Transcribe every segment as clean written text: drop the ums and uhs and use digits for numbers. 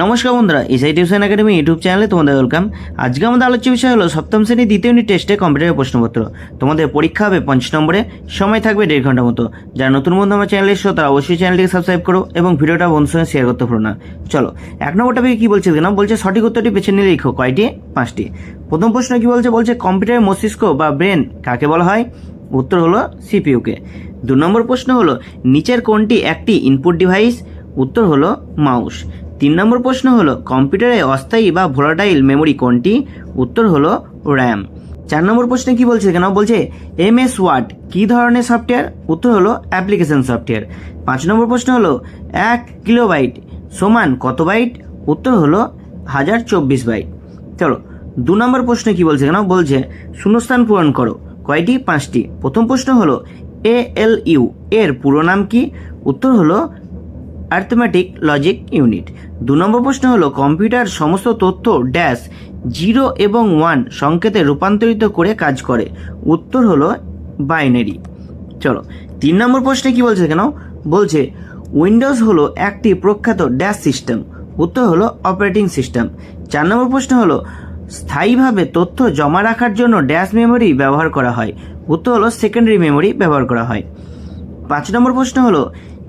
নমস্কার বন্ধুরা, SI tuition academy YouTube চ্যানেলে তোমাদের ওয়েলকাম। আজকে আমাদের আলোচ্য বিষয় হলো সপ্তম শ্রেণীর দ্বিতীয় ইউনিট টেস্টে কম্পিউটারের প্রশ্নপত্র। তোমাদের পরীক্ষা হবে 50 নম্বরে, সময় থাকবে 1.5 ঘন্টার মতো। যারা নতুন বন্ধু আমার চ্যানেলে এসো তারা অবশ্যই চ্যানেলটিকে সাবস্ক্রাইব করো এবং ভিডিওটা বন্ধুর সঙ্গে শেয়ার করতে ভুলো না। চলো, 1 নম্বর টপিকে কি বলছে না, বলছে সঠিক উত্তরটি বেছে নিয়ে লিখো। কয়টি? 5টি। প্রথম প্রশ্ন কি বলছে, কম্পিউটারের মস্তিষ্ক বা ব্রেন কাকে বলা হয়? উত্তর হলো সিপিইউকে। 2 নম্বর প্রশ্ন হলো নিচের কোনটি একটি ইনপুট ডিভাইস? উত্তর হলো মাউস। 3 নম্বর প্রশ্ন হলো কম্পিউটারে অস্থায়ী বা ভোলাটাইল মেমোরি কোনটি? উত্তর হলো র্যাম। 4 নম্বর প্রশ্নে কি বলছে কেন, MS ওয়ার্ড কি ধরনের সফটওয়্যার? উত্তর হলো অ্যাপ্লিকেশন সফটওয়্যার। 5 নম্বর প্রশ্ন হলো 1 কিলোবাইট সমান কত বাইট? উত্তর হলো 1024 বাইট। চলো, 2 নম্বর প্রশ্নে কি বলছে কেন, শূন্যস্থান পূরণ করো। কয়টি? 5টি। প্রথম প্রশ্ন হলো ALU এর পুরো নাম কি? উত্তর হলো অ্যারিথমেটিক লজিক ইউনিট। 2 নম্বর প্রশ্ন হলো কম্পিউটার সমস্ত তথ্য ড্যাশ 0 এবং 1 সংকেতে রূপান্তরিত করে কাজ করে। উত্তর হলো বাইনারি। চলো, 3 নম্বর প্রশ্নে কি বলছে কেন, উইন্ডোজ হলো একটি প্রখ্যাত ড্যাশ সিস্টেম। উত্তর হলো অপারেটিং সিস্টেম। 4 নম্বর প্রশ্ন হলো স্থায়ীভাবে তথ্য জমা রাখার জন্য ড্যাশ মেমোরি ব্যবহার করা হয়। উত্তর হলো সেকেন্ডারি মেমোরি ব্যবহার করা হয়। 5 নম্বর প্রশ্ন হলো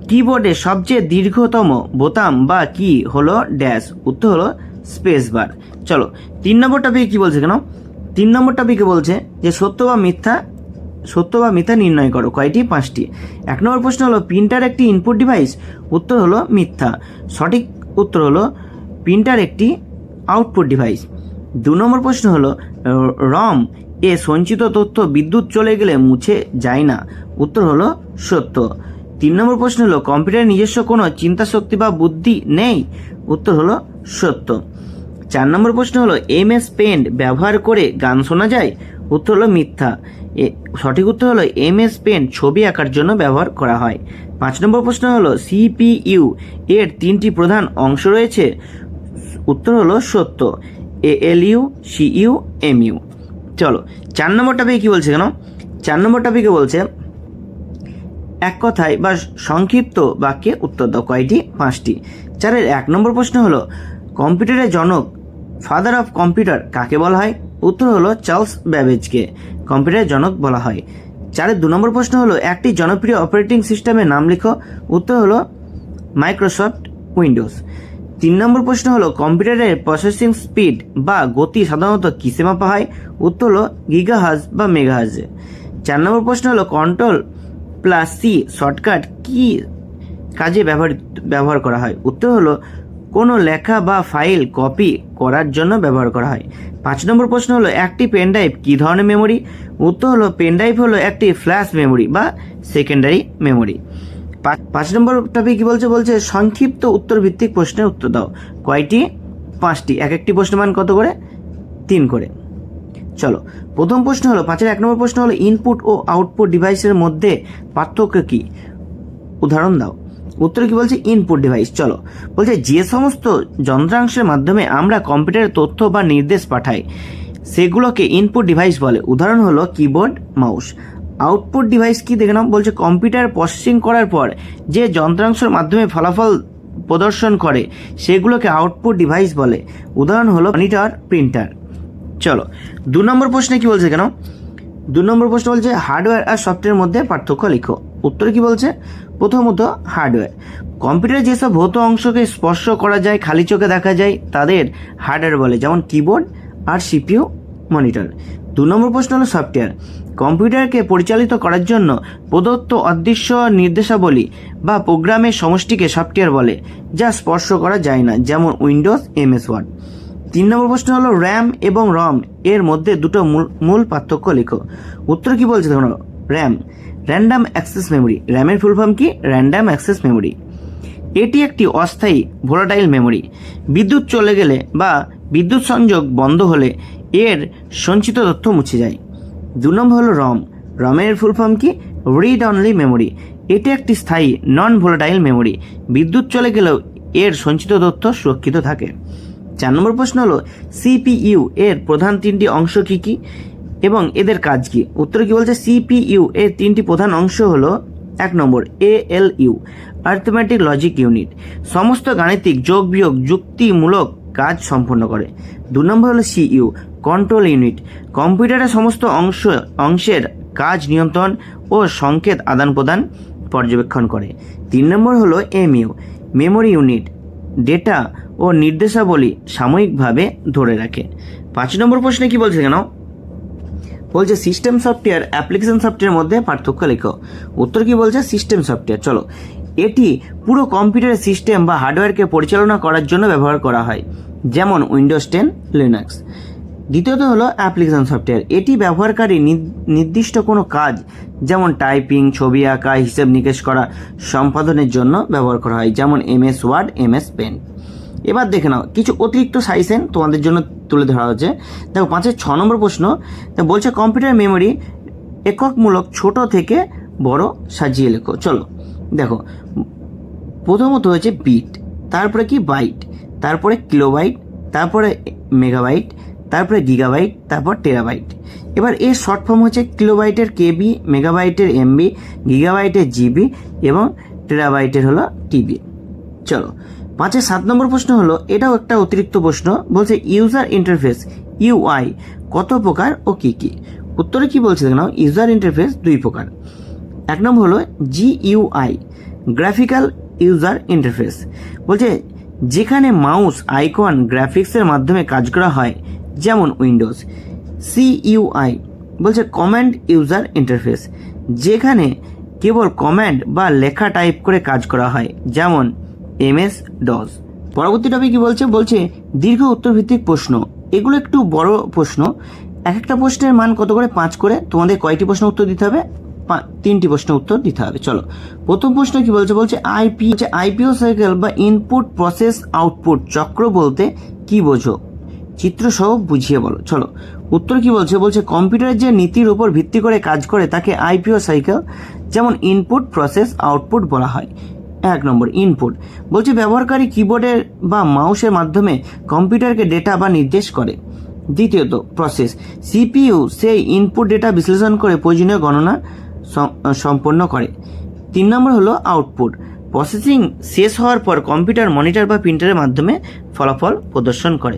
কিবোর্ডে সবচেয়ে দীর্ঘতম বোতাম বা কি হলো ড্যাশ? উত্তর হলো স্পেস বার। চলো, 3 নম্বর টপিকে কি বলছে কেন, 3 নম্বর টপিকে বলছে যে সত্য বা মিথ্যা নির্ণয় করো। কয়টি? 5টি। 1 নম্বর প্রশ্ন হলো প্রিন্টার একটি ইনপুট ডিভাইস। উত্তর হলো মিথ্যা। সঠিক উত্তর হলো প্রিন্টার একটি আউটপুট ডিভাইস। 2 নম্বর প্রশ্ন হলো রম এ সঞ্চিত তথ্য বিদ্যুৎ চলে গেলে মুছে যায় না। উত্তর হলো সত্য। 3 নম্বর প্রশ্ন হলো কম্পিউটারের নিজস্ব কোনো চিন্তা শক্তি বা বুদ্ধি নেই। উত্তর হলো সত্য। 4 নম্বর প্রশ্ন হলো MS পেন্ট ব্যবহার করে গান শোনা যায়। উত্তর হলো মিথ্যা। সঠিক উত্তর হলো MS পেন্ট ছবি আঁকার জন্য ব্যবহার করা হয়। 5 নম্বর প্রশ্ন হলো CPU এর 3টি প্রধান অংশ রয়েছে। উত্তর হলো সত্য, ALU, CU, MU। চলো, 4 নম্বর টপিকে কি বলছে কেন, 4 নম্বর টপিকে বলছে এক কথায় বা সংক্ষিপ্ত বাক্যে উত্তর দাও। কয়টি? 5টি। 4-এর 1 নম্বর প্রশ্ন হলো কম্পিউটারের জনক ফাদার অফ কম্পিউটার কাকে বলা হয়? উত্তর হলো চার্লস ব্যাবেজকে কম্পিউটারের জনক বলা হয়। 4-এর 2 নম্বর প্রশ্ন হলো একটি জনপ্রিয় অপারেটিং সিস্টেমের নাম লিখো। উত্তর হলো মাইক্রোসফট উইন্ডোজ। 3 নম্বর প্রশ্ন হলো কম্পিউটারের প্রসেসিং স্পিড বা গতি সাধারণত কিসে মাপা হয়? উত্তর হলো গিগাহার্জ বা মেগাহার্জে। 4 নম্বর প্রশ্ন হলো Ctrl+C শর্টকাট কি কাজে ব্যবহার করা হয়? উত্তর হলো কোনো লেখা বা ফাইল কপি করার জন্য ব্যবহার করা হয়। 5 নম্বর প্রশ্ন হলো একটি পেনড্রাইভ কি ধরনের মেমোরি? উত্তর হলো পেনড্রাইভ হলো একটি ফ্ল্যাশ মেমোরি বা সেকেন্ডারি মেমোরি। 5 নম্বর টপিক কি বলছে সংক্ষিপ্ত উত্তর ভিত্তিক প্রশ্নের উত্তর দাও। কয়টি? 5টি। এক একটি প্রশ্নের মান কত করে? 3 করে। চলো, প্রথম প্রশ্ন হলো 5-এর 1 নম্বর প্রশ্ন হলো ইনপুট ও আউটপুট ডিভাইসের মধ্যে পার্থক্য কি? উদাহরণ দাও। উত্তর কি বলছে? Input device. চলো, যে সমস্ত যন্ত্রাংশের মাধ্যমে আমরা কম্পিউটারের তথ্য বা নির্দেশ পাঠাই সেগুলোকে ইনপুট ডিভাইস বলে। উদাহরণ হলো কিবোর্ড, মাউস। আউটপুট ডিভাইস কি দেখে নাও, কম্পিউটার প্রসেসিং করার পর যে যন্ত্রাংশের মাধ্যমে ফলাফল প্রদর্শন করে সেগুলোকে আউটপুট ডিভাইস বলে। উদাহরণ হলো মনিটর, প্রিন্টার। চলো, 2 নম্বর প্রশ্নে কি বলছে কেন, 2 নম্বর প্রশ্ন হার্ডওয়্যার আর সফটওয়্যারের মধ্যে পার্থক্য লিখো। উত্তর কি বলছে, প্রথমত হার্ডওয়্যার। কম্পিউটারে যেসব ভৌত অংশকে স্পর্শ করা যায়, খালি চোখে দেখা যায় তাদের হার্ডওয়্যার বলে, যেমন কিবোর্ড আর CPU, মনিটর। 2 নম্বর প্রশ্ন হলো সফটওয়্যার। কম্পিউটারকে পরিচালিত করার জন্য প্রদত্ত অদৃশ্য নির্দেশাবলী বা প্রোগ্রামের সমষ্টিকে সফটওয়্যার বলে, যা স্পর্শ করা যায় না, যেমন উইন্ডোজ, MS ওয়ার্ড। 3 নম্বর প্রশ্ন হলো র্যাম এবং রম এর মধ্যে দুটো মূল পার্থক্য লিখো। উত্তর কি বলছে দেখো, র্যাম র্যান্ডাম অ্যাক্সেস মেমোরি। র্যামের ফুল ফর্ম কি? Random access memory. এটি একটি অস্থায়ী ভোলাটাইল মেমোরি। বিদ্যুৎ চলে গেলে বা বিদ্যুৎ সংযোগ বন্ধ হলে এর সঞ্চিত তথ্য মুছে যায়। 2 নম্বর হলো রমের ফুল ফর্ম কি? Read only memory. এটি একটি স্থায়ী নন ভোলাটাইল মেমোরি। বিদ্যুৎ চলে গেলেও এর সঞ্চিত তথ্য সুরক্ষিত থাকে। 4 নম্বর প্রশ্ন হলো CPU এর প্রধান 3টি অংশ কি কি এবং এদের কাজ কি? উত্তর কি বলছে, CPU এর 3টি প্রধান অংশ হলো 1 নম্বর ALU অ্যারিথমেটিক লজিক ইউনিট, সমস্ত গাণিতিক যোগ বিয়োগ যুক্তিমূলক কাজ সম্পন্ন করে। 2 নম্বর হলো CU কন্ট্রোল ইউনিট, কম্পিউটারের সমস্ত অংশের কাজ নিয়ন্ত্রণ ও সংকেত আদান প্রদান পর্যবেক্ষণ করে। 3 নম্বর হলো MU মেমোরি ইউনিট, ডেটা ও নির্দেশাবলী সাময়িকভাবে ধরে রাখে। 5 নম্বর প্রশ্নে কি বলছে কেন, বলছে সিস্টেম সফটওয়্যার অ্যাপ্লিকেশন সফটওয়্যারের মধ্যে পার্থক্য লেখো। উত্তর কি বলছে, সিস্টেম সফটওয়্যার, চলো, এটি পুরো কম্পিউটারের সিস্টেম বা হার্ডওয়্যারকে পরিচালনা করার জন্য ব্যবহার করা হয়, যেমন উইন্ডোজ 10 লিনাক্স। দ্বিতীয়ত হলো অ্যাপ্লিকেশন সফটওয়্যার, এটি ব্যবহারকারী নির্দিষ্ট কোনো কাজ যেমন টাইপিং, ছবি আঁকা, হিসেব নিকেশ করা সম্পাদনের জন্য ব্যবহার করা হয়, যেমন MS ওয়ার্ড, MS পেন। এবার দেখে নাও কিছু অতিরিক্ত সাজেশন তোমাদের জন্য তুলে ধরা হচ্ছে। দেখো 5-এর 6 নম্বর প্রশ্ন বলছে কম্পিউটার মেমোরি এককমূলক ছোট থেকে বড় সাজিয়ে লেখো। চলো দেখো, প্রথমত হচ্ছে বিট, তারপরে কি বাইট, তারপরে কিলোবাইট, তারপরে মেগাবাইট, তারপরে গিগাবাইট, তারপর টেরাবাইট। এবার এর শর্ট ফর্ম হচ্ছে কিলোবাইটের KB, মেগাবাইটের MB, গিগাবাইটের GB এবং টেরাবাইটের হলো TB। চলো 5-এর 7 নম্বর প্রশ্ন হলো, এটাও একটা অতিরিক্ত প্রশ্ন, বলছে ইউজার ইন্টারফেস UI কত প্রকার ও কি কি। উত্তরে কি বলছে দেখো, ইউজার ইন্টারফেস 2 প্রকার। 1 নম্বর হলো GUI গ্রাফিক্যাল ইউজার ইন্টারফেস, বলছে যেখানে মাউস আইকন গ্রাফিক্সের মাধ্যমে কাজ করা হয়, যেমন উইন্ডোজ। CUI বলছে কমান্ড ইউজার ইন্টারফেস, যেখানে কেবল কমান্ড বা লেখা টাইপ করে কাজ করা হয়, যেমন MS DOS। পরবর্তী টপিক কি বলছে, বলছে দীর্ঘ উত্তর ভিত্তিক প্রশ্ন, এগুলো একটু বড় প্রশ্ন, এক একটা প্রশ্নের মান কত করে 5 করে, তোমাদের কয়টি প্রশ্ন উত্তর দিতে হবে, 3টি প্রশ্ন উত্তর দিতে হবে। চলো প্রথম প্রশ্ন কি বলছে, বলছে IPO সাইকেল বা ইনপুট প্রসেস আউটপুট চক্র বলতে কি বোঝো, চিত্র সহ বুঝিয়ে বলো। চলো উত্তর কি বলছে, বলছে কম্পিউটারের যে নীতির উপর ভিত্তি করে কাজ করে তাকে IPO সাইকেল, যেমন ইনপুট প্রসেস আউটপুট বলা হয়। 1 নম্বর ইনপুট, বলছে ব্যবহারকারী কিবোর্ডের বা মাউসের মাধ্যমে কম্পিউটারকে ডেটা বা নির্দেশ করে। দ্বিতীয়ত প্রসেস, CPU সেই ইনপুট ডেটা বিশ্লেষণ করে প্রয়োজনীয় গণনা সম্পন্ন করে। 3 নম্বর হলো আউটপুট, প্রসেসিং শেষ হওয়ার পর কম্পিউটার মনিটর বা প্রিন্টারের মাধ্যমে ফলাফল প্রদর্শন করে,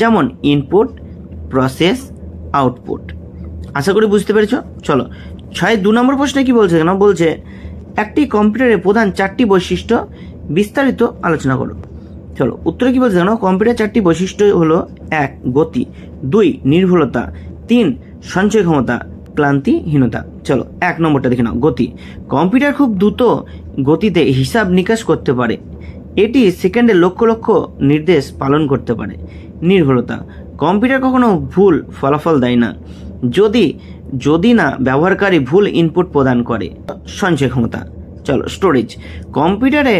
যেমন ইনপুট প্রসেস আউটপুট। আশা করি বুঝতে পেরেছ। চলো 2 নম্বর প্রশ্নে কি বলছে কেন, বলছে একটি কম্পিউটারের প্রধান 4টি বৈশিষ্ট্য বিস্তারিত আলোচনা করো। চলো উত্তরে কি বলছে কেন, কম্পিউটার 4টি বৈশিষ্ট্য হলো 1 গতি, 2 নির্ভুলতা, 3 সঞ্চয় ক্ষমতা, ক্লান্তিহীনতা। চলো 1 নম্বরটা দেখে নাও, গতি। কম্পিউটার খুব দ্রুত গতিতে হিসাব নিকাশ করতে পারে, এটি সেকেন্ডে লক্ষ লক্ষ নির্দেশ পালন করতে পারে। নির্ভুলতা, কম্পিউটার কখনো ভুল ফলাফল দেয় না যদি না ব্যবহারকারী ভুল ইনপুট প্রদান করে। সঞ্চয় ক্ষমতা, চলো স্টোরেজ, কম্পিউটারে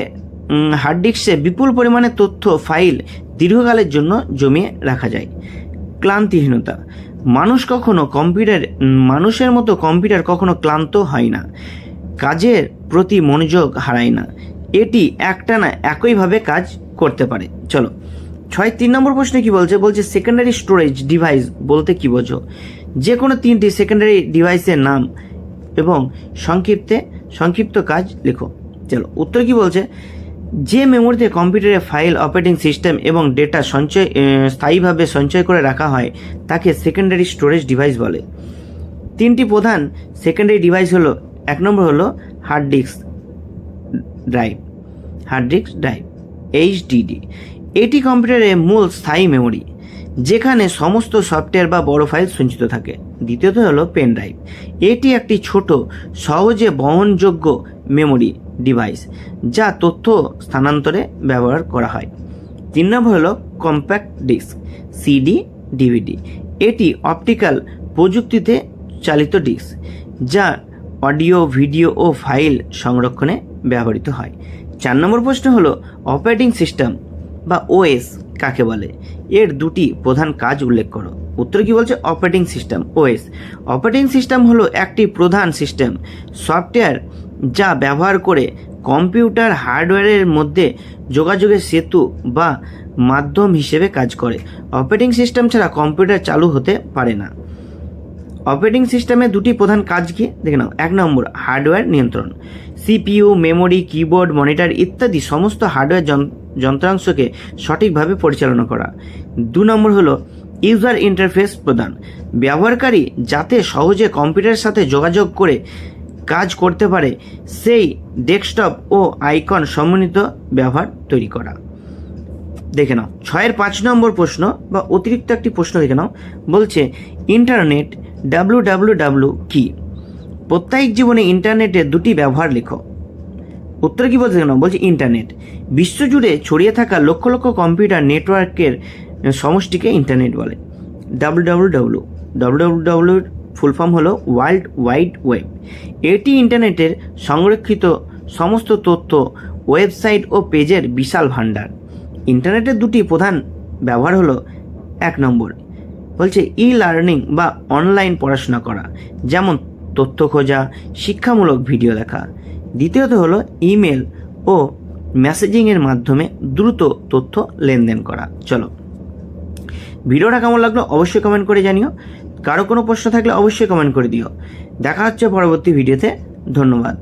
হার্ড ডিস্কে বিপুল পরিমাণে তথ্য ফাইল দীর্ঘকালের জন্য জমিয়ে রাখা যায়। ক্লান্তিহীনতা, মানুষের মতো কম্পিউটার কখনো ক্লান্ত হয় না, কাজের প্রতি মনোযোগ হারায় না, এটি একটানা একইভাবে কাজ করতে পারে। চলো 3 নম্বর প্রশ্নে কি বলছে, বলছে সেকেন্ডারি স্টোরেজ ডিভাইস বলতে কি বোঝো, যে কোনো 3টি সেকেন্ডারি ডিভাইসের নাম এবং সংক্ষিপ্ত কাজ লেখো। চলো উত্তর কি বলছে, যে মেমোরিতে কম্পিউটারের ফাইল, অপারেটিং সিস্টেম এবং ডেটা স্থায়ীভাবে সঞ্চয় করে রাখা হয় তাকে সেকেন্ডারি স্টোরেজ ডিভাইস বলে। 3টি প্রধান সেকেন্ডারি ডিভাইস হলো, 1 নম্বর হলো হার্ড ডিস্ক ড্রাইভ HDD, এটি কম্পিউটারের মূল স্থায়ী মেমোরি যেখানে সমস্ত সফটওয়্যার বা বড় ফাইল সঞ্চিত থাকে। দ্বিতীয়ত হলো পেন ড্রাইভ, এটি একটি ছোট সহজে বহনযোগ্য মেমোরি ডিভাইস যা তথ্য স্থানান্তরে ব্যবহার করা হয়। 3 নম্বর হলো কম্প্যাক্ট ডিস্ক CD/DVD, এটি অপটিক্যাল প্রযুক্তিতে চালিত ডিস্ক যা অডিও, ভিডিও ও ফাইল সংরক্ষণে ব্যবহৃত হয়। 4 নম্বর প্রশ্ন হলো অপারেটিং সিস্টেম বা OS কাকে বলে, এর 2টি প্রধান কাজ উল্লেখ করো। উত্তর কি বলছে, operating system OS, operating system হলো একটি প্রধান সিস্টেম সফটওয়্যার যা ব্যবহার করে কম্পিউটার হার্ডওয়্যারের মধ্যে যোগাযোগের সেতু বা মাধ্যম হিসেবে কাজ করে। অপারেটিং সিস্টেম ছাড়া কম্পিউটার চালু হতে পারে না। অপারেটিং সিস্টেমের দুটি প্রধান কাজ কি দেখে নাও। 1 নম্বর হার্ডওয়্যার নিয়ন্ত্রণ, সিপিইউ, মেমোরি, কিবোর্ড, মনিটর ইত্যাদি সমস্ত হার্ডওয়্যার যন্ত্রাংশকে সঠিকভাবে পরিচালনা করা। 2 নম্বর হলো ইউজার ইন্টারফেস প্রদান, ব্যবহারকারী যাতে সহজে কম্পিউটারের সাথে যোগাযোগ করে কাজ করতে পারে সেই ডেস্কটপ ও আইকন সমন্বিত ব্যবহার তৈরি করা। দেখে নাও 6-এর 5 নম্বর প্রশ্ন বা অতিরিক্ত একটি প্রশ্ন দেখে নাও। বলছে ইন্টারনেট www কি? প্রত্যেক জীবনে ইন্টারনেটের দুটি ব্যবহার লেখো। উত্তর কি বলছে কেন? বলছে ইন্টারনেট বিশ্বজুড়ে ছড়িয়ে থাকা লক্ষ লক্ষ কম্পিউটার নেটওয়ার্কের সমষ্টিকে ইন্টারনেট বলে। www ফুল ফর্ম হলো ওয়ার্ল্ড ওয়াইড ওয়েব। এটি ইন্টারনেটের সংরক্ষিত সমস্ত তথ্য, ওয়েবসাইট ও পেজের বিশাল ভাণ্ডার। ইন্টারনেটের দুটি প্রধান ব্যবহার হলো 1 নম্বর বলছে ই লার্নিং বা অনলাইন পড়াশোনা করা, যেমন তথ্য খোঁজা, শিক্ষামূলক ভিডিও দেখা। দ্বিতীয়ত হলো ইমেল ও মেসেজিংয়ের মাধ্যমে দ্রুত তথ্য লেনদেন করা। চলো ভিডিওটা কেমন লাগলো অবশ্যই কমেন্ট করে জানিও। কারো কোনো প্রশ্ন থাকলে অবশ্যই কমেন্ট করে দিও। দেখা হচ্ছে পরবর্তী ভিডিওতে। ধন্যবাদ।